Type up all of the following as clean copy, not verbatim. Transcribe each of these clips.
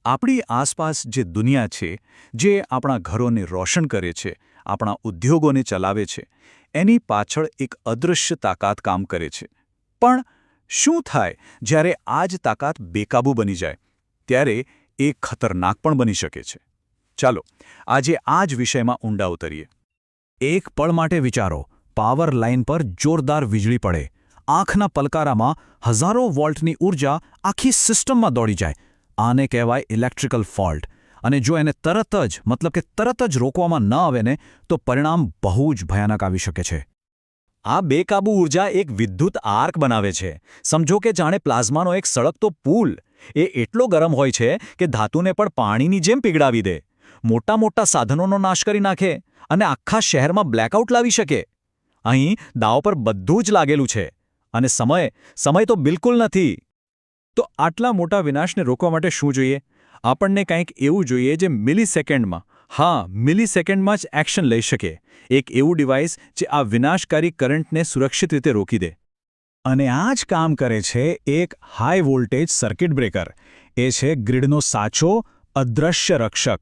આપણી આસપાસ જે દુનિયા છે, જે આપણા ઘરોને રોશન કરે છે, આપણા ઉદ્યોગોને ચલાવે છે, એની પાછળ એક અદૃશ્ય તાકાત કામ કરે છે. પણ શું થાય જ્યારે આ જ તાકાત બેકાબૂ બની જાય? ત્યારે એ ખતરનાક પણ બની શકે છે. ચાલો, આજે આ જ વિષયમાં ઊંડા ઉતરીએ. એક પળ માટે વિચારો, પાવર લાઇન પર જોરદાર વીજળી પડે. આંખના પલકારામાં હજારો વોલ્ટની ઊર્જા આખી સિસ્ટમમાં દોડી જાય. આને કહેવાય ઇલેક્ટ્રિકલ ફોલ્ટ. અને જો એને તરત જ રોકવામાં ન આવે ને, તો પરિણામ બહુ જ ભયાનક આવી શકે છે. આ બેકાબૂ ઊર્જા એક વિદ્યુત આર્ક બનાવે છે. સમજો કે જાણે પ્લાઝમાનો એક સળગતો પુલ. એ એટલો ગરમ હોય છે કે ધાતુને પણ પાણીની જેમ પીગળાવી દે, મોટા સાધનોનો નાશ કરી નાખે અને આખા શહેરમાં બ્લેકઆઉટ લાવી શકે. અહીં દાવ પર બધું જ લાગેલું છે. અને સમય તો બિલકુલ નથી. તો આટલા મોટા વિનાશને રોકવા માટે શું જોઈએ? આપણને કંઈક એવું જોઈએ જે મિલિસેકન્ડમાં જ એક્શન લઈ શકે. એક એવું ડિવાઇસ જે આ વિનાશકારી કરંટને સુરક્ષિત રીતે રોકી દે. અને આ જ કામ કરે છે એક હાઈ વોલ્ટેજ સર્કિટ બ્રેકર. એ છે ગ્રીડનો સાચો, અદૃશ્ય રક્ષક.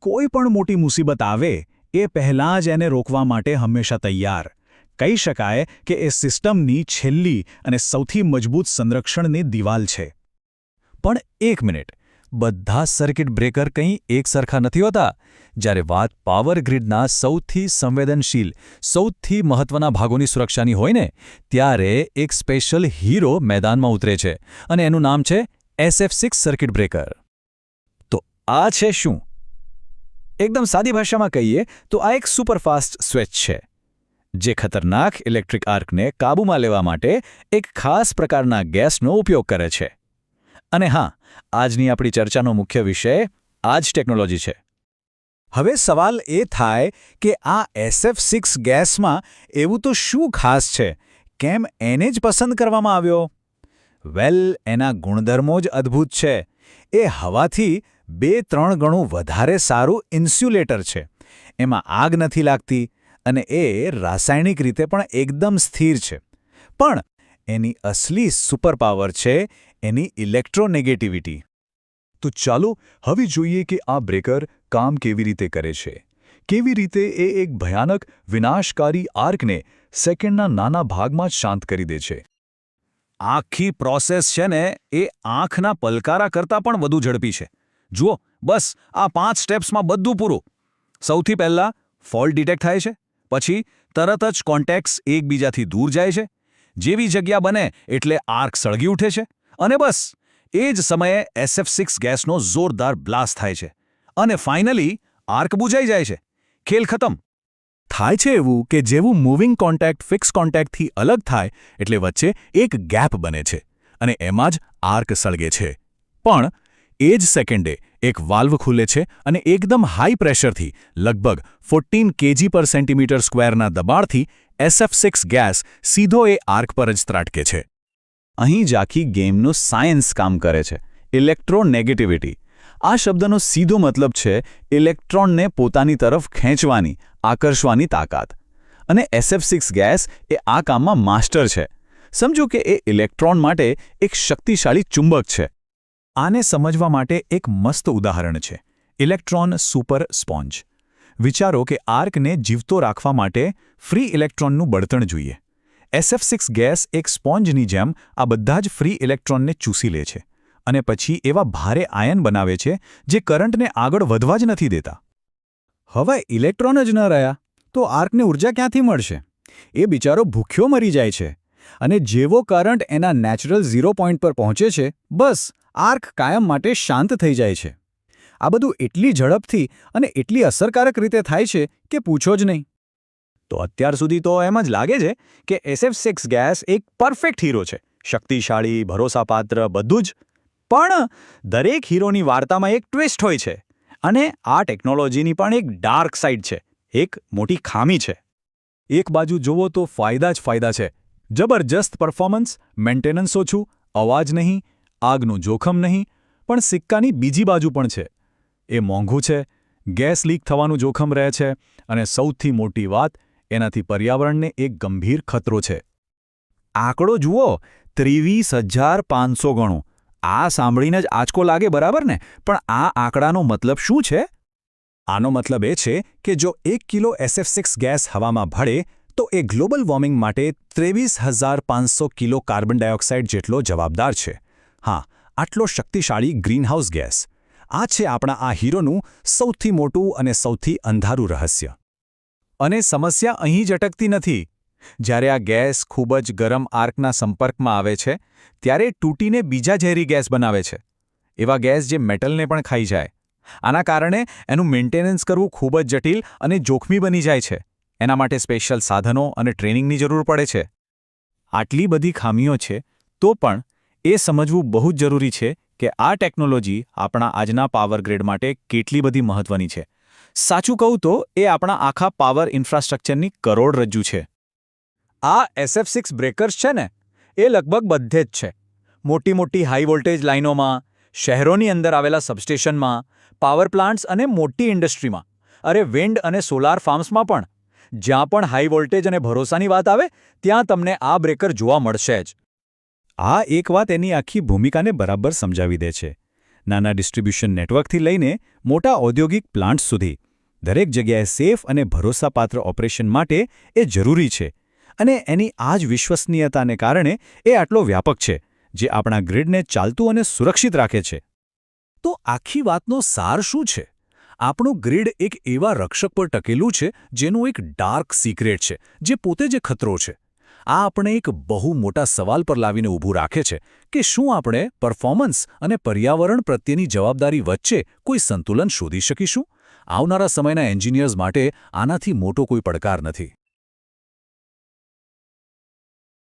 કોઈ પણ મોટી મુસીબત આવે એ પહેલાં જ એને રોકવા માટે હંમેશા તૈયાર. કહી શકાય કે એ સિસ્ટમની છેલ્લી અને સૌથી મજબૂત સંરક્ષણની દિવાલ છે. પણ એક મિનિટ, બધા સર્કિટ બ્રેકર કંઈ એક સરખા નથી હોતા. જ્યારે વાત પાવર ગ્રીડના સૌથી સંવેદનશીલ, સૌથી મહત્વના ભાગોની સુરક્ષાની હોય ને, ત્યારે એક સ્પેશિયલ હીરો મેદાનમાં ઉતરે છે. અને એનું નામ છે SF6 સર્કિટ બ્રેકર. તો આ છે શું? એકદમ સાદી ભાષામાં કહીએ તો આ એક સુપરફાસ્ટ સ્વિચ છે, જે ખતરનાક ઇલેક્ટ્રિક આર્કને કાબૂમાં લેવા માટે એક ખાસ પ્રકારના ગેસનો ઉપયોગ કરે છે. અને હા, આજની આપણી ચર્ચાનો મુખ્ય વિષય આ જ ટેકનોલોજી છે. હવે સવાલ એ થાય કે આ SF6 ગેસમાં એવું તો શું ખાસ છે? કેમ એને જ પસંદ કરવામાં આવ્યો? એના ગુણધર્મો જ અદ્ભુત છે. એ હવાથી 2-3 ગણું વધારે સારું ઇન્સ્યુલેટર છે. એમાં આગ નથી લાગતી અને એ રાસાયણિક રીતે પણ એકદમ સ્થિર છે. પણ એની અસલી સુપરપાવર છે એની ઇલેક્ટ્રોનેગેટિવિટી. તો ચાલો હવે જોઈએ કે આ બ્રેકર કામ કેવી રીતે કરે છે. કેવી રીતે એ એક ભયાનક, વિનાશકારી આર્કને સેકન્ડના નાના ભાગમાં જ શાંત કરી દે છે. આખી પ્રોસેસ છે ને, એ આંખના પલકારા કરતાં પણ વધુ ઝડપી છે. જુઓ, બસ આ 5 સ્ટેપ્સમાં બધું પૂરું. સૌથી પહેલાં ફોલ્ટ ડિટેક્ટ થાય છે. પછી તરત જ કોન્ટેક્ટ્સ એકબીજાથી દૂર જાય છે. જેવી જગ્યા બને એટલે આર્ક સળગી ઉઠે છે. અને બસ એ જ સમયે SF6 ગેસનો જોરદાર બ્લાસ્ટ થાય છે. અને ફાઇનલી આર્ક બુઝાઈ જાય છે. ખેલ ખતમ. થાય છે એવું કે જેવું મૂવિંગ કોન્ટેક્ટ ફિક્સ કોન્ટેક્ટથી અલગ થાય એટલે વચ્ચે એક ગેપ બને છે અને એમાં જ આર્ક સળગે છે. પણ એ જ સેકન્ડે એક વાલ્વ ખુલે છે અને એકદમ હાઈ પ્રેશરથી, લગભગ 14 kg/cm²ના દબાણથી SF6 ગેસ સીધો એ આર્ક પર જ ત્રાટકે છે. અહીં જ આખી ગેમનો સાયન્સ કામ કરે છે. ઇલેક્ટ્રોનેગેટિવિટી. આ શબ્દનો સીધો મતલબ છે ઇલેક્ટ્રોનને પોતાની તરફ ખેંચવાની, આકર્ષવાની તાકાત. અને SF6 ગેસ એ આ કામમાં માસ્ટર છે. સમજો કે એ ઇલેક્ટ્રોન માટે એક શક્તિશાળી ચુંબક છે. આને સમજવા માટે એક મસ્ત ઉદાહરણ છે, ઇલેક્ટ્રોન સુપર સ્પોન્જ. વિચારો કે આર્કને જીવતો રાખવા માટે ફ્રી ઇલેક્ટ્રોનનું બળતણ જોઈએ. SF6 ગેસ એક સ્પોન્જની જેમ આ બધા જ ફ્રી ઇલેક્ટ્રોનને ચૂસી લે છે અને પછી એવા ભારે આયન બનાવે છે જે કરંટને આગળ વધવા જ નથી દેતા. હવે ઇલેક્ટ્રોન જ ન રહ્યા તો આર્કને ઊર્જા ક્યાંથી મળશે? એ બિચારો ભૂખ્યો મરી જાય છે. અને જેવો કરંટ એના નેચરલ 0 પોઈન્ટ પર પહોંચે છે, બસ આર્ક કાયમ માટે શાંત થઈ જાય છે. આ બધું એટલી ઝડપથી અને એટલી અસરકારક રીતે થાય છે કે પૂછો જ નહીં. તો અત્યાર સુધી તો એમ જ લાગે છે કે SF6 ગેસ એક પરફેક્ટ હીરો છે, શક્તિશાળી, ભરોસાપાત્ર, બધું જ. પણ દરેક હીરોની વાર્તામાં એક ટ્વિસ્ટ હોય છે. અને આ ટેકનોલોજીની પણ એક ડાર્ક સાઇડ છે, એક મોટી ખામી છે. એક બાજુ જુઓ તો ફાયદા જ ફાયદા છે. જબરજસ્ત પરફોર્મન્સ, મેન્ટેનન્સ ઓછું, અવાજ નહીં, આગનું જોખમ નહીં. પણ સિક્કાની બીજી બાજુ પણ છે. એ મોંઘું છે, ગેસ લીક થવાનું જોખમ રહે છે અને સૌથી મોટી વાત, એનાથી પર્યાવરણને એક ગંભીર ખતરો છે. આંકડો જુઓ, 23,500 ગણું. આ સાંભળીને જ આંચકો લાગે બરાબર ને, પણ આ આંકડાનો મતલબ શું છે? આનો મતલબ એ છે કે જો 1 કિલો SF6 ગેસ હવામાં ભળે તો એ ગ્લોબલ વોર્મિંગ માટે 23,500 કિલો કાર્બન ડાયોક્સાઇડ જેટલો જવાબદાર છે. હા, આટલો શક્તિશાળી ગ્રીનહાઉસ ગેસ. આ છે આપણા આ હીરોનું સૌથી મોટું અને સૌથી અંધારું રહસ્ય. અને સમસ્યા અહીં જ અટકતી નથી. જ્યારે આ ગેસ ખૂબ જ ગરમ આર્કના સંપર્કમાં આવે છે ત્યારે તૂટીને બીજા ઝેરી ગેસ બનાવે છે. એવા ગેસ જે મેટલને પણ ખાઈ જાય. આના કારણે એનું મેન્ટેનન્સ કરવું ખૂબ જ જટિલ અને જોખમી બની જાય છે. એના માટે સ્પેશિયલ સાધનો અને ટ્રેનિંગની જરૂર પડે છે. આટલી બધી ખામીઓ છે તો પણ એ સમજવું બહુ જ જરૂરી છે કે આ ટેકનોલોજી આપણા આજના પાવર ગ્રીડ માટે કેટલી બધી મહત્વની છે. સાચું કહું તો એ આપણા આખા પાવર ઇન્ફ્રાસ્ટ્રક્ચરની કરોડરજ્જુ છે. આ SF6 બ્રેકર્સ છે ને, એ લગભગ બધે જ છે. મોટી મોટી હાઈ વોલ્ટેજ લાઇનોમાં, શહેરોની અંદર આવેલા સબસ્ટેશનમાં, પાવર પ્લાન્ટ્સ અને મોટી ઇન્ડસ્ટ્રીમાં, અરે વિન્ડ અને સોલાર ફાર્મ્સમાં પણ. જ્યાં પણ હાઈ વોલ્ટેજ અને ભરોસાની વાત આવે ત્યાં તમને આ બ્રેકર જોવા મળશે જ. આ એક વાત એની આખી ભૂમિકાને બરાબર સમજાવી દે છે. નાના ડિસ્ટ્રિબ્યુશન નેટવર્કથી લઈને મોટા ઔદ્યોગિક પ્લાન્ટ્સ સુધી દરેક જગ્યાએ સેફ અને ભરોસાપાત્ર ઓપરેશન માટે એ જરૂરી છે. અને એની આ જ વિશ્વસનીયતાને કારણે એ આટલો વ્યાપક છે, જે આપણા ગ્રીડને ચાલતું અને સુરક્ષિત રાખે છે. તો આખી વાતનો સાર શું છે? આપણું ગ્રીડ એક એવા રક્ષક પર ટકેલું છે જેનું એક ડાર્ક સિક્રેટ છે, જે પોતે જ ખતરો છે. આ આપણે એક બહુ મોટા સવાલ પર લાવીને ઊભું રાખે છે કે શું આપણે પરફોર્મન્સ અને પર્યાવરણ પ્રત્યેની જવાબદારી વચ્ચે કોઈ સંતુલન શોધી શકીશું? આવનારા સમયના એન્જિનિયર્સ માટે આનાથી મોટો કોઈ પડકાર નથી.